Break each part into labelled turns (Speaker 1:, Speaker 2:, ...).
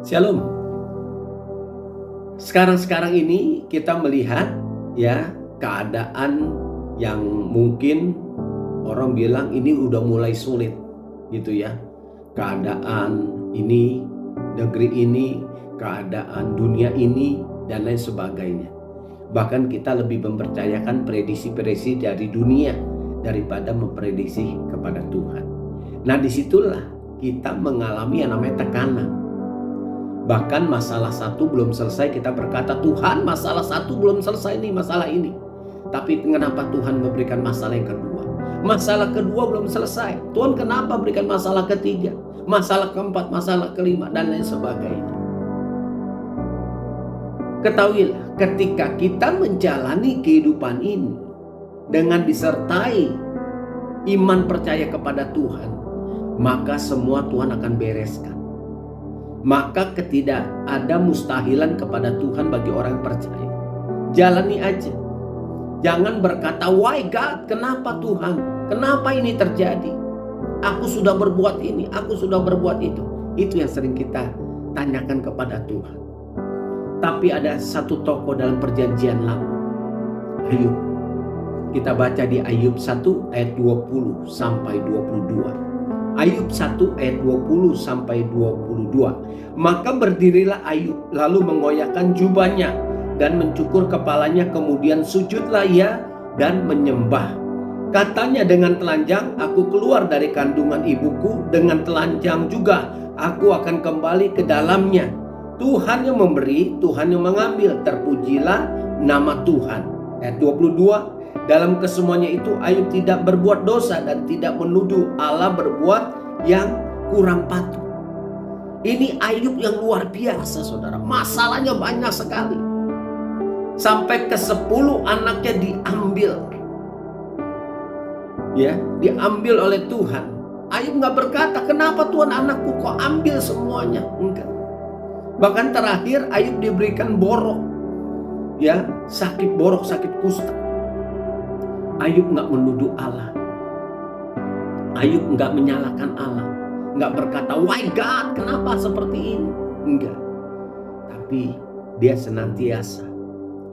Speaker 1: Shalom. Sekarang ini kita melihat ya keadaan yang mungkin orang bilang ini udah mulai sulit gitu ya. Keadaan ini, negeri ini, keadaan dunia ini dan lain sebagainya. Bahkan kita lebih mempercayakan prediksi-prediksi dari dunia daripada memprediksi kepada Tuhan. Nah, disitulah kita mengalami yang namanya tekanan. Bahkan masalah satu belum selesai kita berkata, Tuhan masalah satu belum selesai nih masalah ini. Tapi kenapa Tuhan memberikan masalah yang kedua? Masalah kedua belum selesai. Tuhan kenapa berikan masalah ketiga? Masalah keempat, masalah kelima dan lain sebagainya. Ketahuilah ketika kita menjalani kehidupan ini dengan disertai iman percaya kepada Tuhan, maka semua Tuhan akan bereskan. Maka tidak ada mustahilan kepada Tuhan bagi orang yang percaya. Jalani aja. Jangan berkata, why God, kenapa Tuhan? Kenapa ini terjadi? Aku sudah berbuat ini, aku sudah berbuat itu. Itu yang sering kita tanyakan kepada Tuhan. Tapi ada satu tokoh dalam perjanjian lama, Ayub. Kita baca di Ayub 1 ayat 20 sampai 22. Ayub 1 ayat 20 sampai 22. Maka berdirilah Ayub lalu mengoyakkan jubahnya dan mencukur kepalanya, kemudian sujudlah ia dan menyembah. Katanya, dengan telanjang aku keluar dari kandungan ibuku, dengan telanjang juga aku akan kembali ke dalamnya. Tuhan yang memberi, Tuhan yang mengambil, terpujilah nama Tuhan. Ayat 22. Dalam kesemuanya itu Ayub tidak berbuat dosa dan tidak menuduh Allah berbuat yang kurang patut. Ini Ayub yang luar biasa, saudara. Masalahnya banyak sekali. Sampai ke 10 anaknya diambil. Ya, diambil oleh Tuhan. Ayub gak berkata, kenapa Tuhan anakku kok ambil semuanya? Enggak. Bahkan terakhir Ayub diberikan borok. Ya, sakit borok, sakit kusta. Ayub nggak menuduh Allah. Ayub nggak menyalahkan Allah. Nggak berkata, why God, kenapa seperti ini? Enggak. Tapi dia senantiasa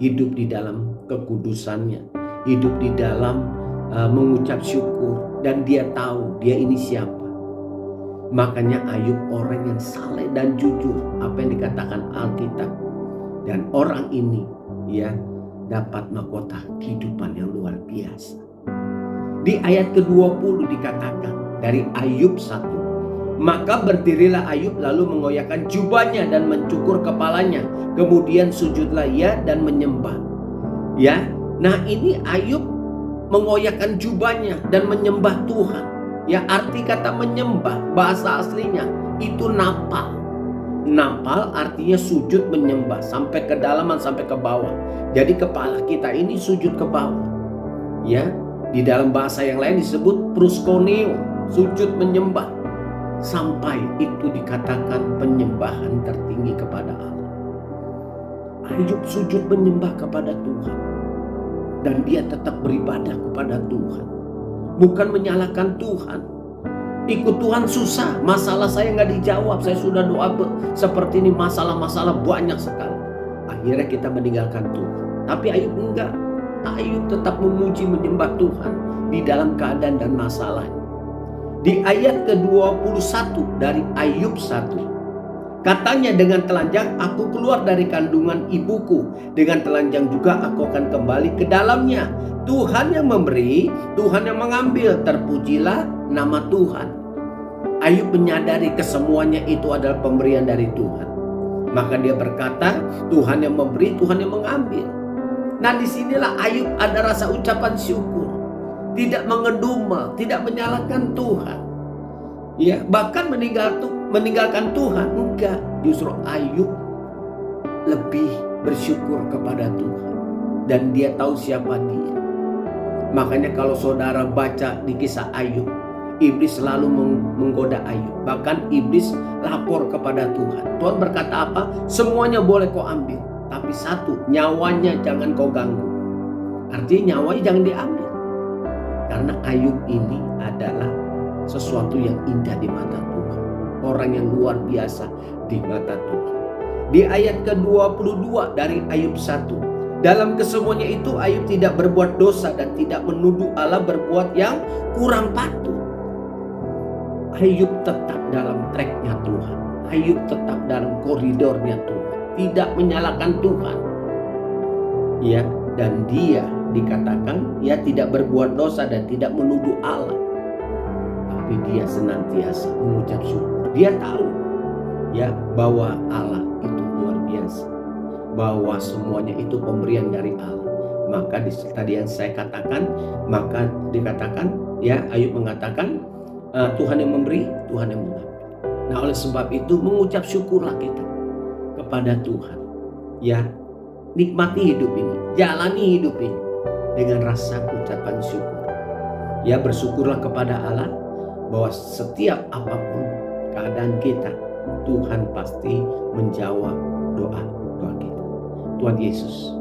Speaker 1: hidup di dalam kekudusannya. Hidup di dalam mengucap syukur. Dan dia tahu dia ini siapa. Makanya Ayub orang yang saleh dan jujur. Apa yang dikatakan Alkitab. Dan orang ini ya dapat mahkota kehidupan yang luar biasa. Di ayat ke-20 dikatakan dari Ayub 1. Maka berdirilah Ayub lalu mengoyakkan jubahnya dan mencukur kepalanya. Kemudian sujudlah ia dan menyembah. Ya, nah ini Ayub mengoyakkan jubahnya dan menyembah Tuhan. Ya, arti kata menyembah bahasa aslinya itu napal. Napal artinya sujud menyembah sampai ke dalaman, sampai ke bawah. Jadi kepala kita ini sujud ke bawah. Ya, di dalam bahasa yang lain disebut proskuneo, sujud menyembah. Sampai itu dikatakan penyembahan tertinggi kepada Allah. Ayub sujud menyembah kepada Tuhan. Dan dia tetap beribadah kepada Tuhan. Bukan menyalahkan Tuhan. Ikut Tuhan susah, masalah saya nggak dijawab, saya sudah doa seperti ini, masalah-masalah banyak sekali. Akhirnya kita meninggalkan Tuhan. Tapi Ayub enggak. Ayub tetap memuji menyembah Tuhan di dalam keadaan dan masalahnya. Di ayat ke-21 dari Ayub 1. Katanya, dengan telanjang aku keluar dari kandungan ibuku, dengan telanjang juga aku akan kembali ke dalamnya. Tuhan yang memberi, Tuhan yang mengambil, terpujilah nama Tuhan. Ayub menyadari kesemuanya itu adalah pemberian dari Tuhan. Maka dia berkata, Tuhan yang memberi, Tuhan yang mengambil. Nah, disinilah Ayub ada rasa ucapan syukur. Tidak mengedumel, tidak menyalahkan Tuhan. Ya, bahkan meninggalkan Tuhan. Enggak, justru Ayub lebih bersyukur kepada Tuhan. Dan dia tahu siapa dia. Makanya kalau saudara baca di kisah Ayub, iblis selalu menggoda Ayub. Bahkan iblis lapor kepada Tuhan. Tuhan berkata apa? Semuanya boleh kau ambil. Tapi satu, nyawanya jangan kau ganggu. Artinya nyawanya jangan diambil. Karena Ayub ini adalah sesuatu yang indah di mata Tuhan. orang yang luar biasa di mata Tuhan. Di ayat ke-22 dari Ayub 1. Dalam kesemuanya itu Ayub tidak berbuat dosa dan tidak menuduh Allah berbuat yang kurang patut. Ayub tetap dalam tracknya Tuhan. Ayub tetap dalam koridornya Tuhan. Tidak menyalahkan Tuhan. Ya, dan dia dikatakan ya tidak berbuat dosa dan tidak menuduh Allah. Tapi dia senantiasa mengucap syukur. Dia tahu ya bahwa Allah itu luar biasa, bahwa semuanya itu pemberian dari Allah. Maka tadi yang saya katakan, maka dikatakan ya Ayub mengatakan Tuhan yang memberi, Tuhan yang mengambil. Nah, oleh sebab itu mengucap syukurlah kita kepada Tuhan. Ya, nikmati hidup ini, jalani hidup ini dengan rasa ucapan syukur. Ya, bersyukurlah kepada Allah bahwa setiap apapun keadaan kita, Tuhan pasti menjawab doa-doa kita. Tuhan Yesus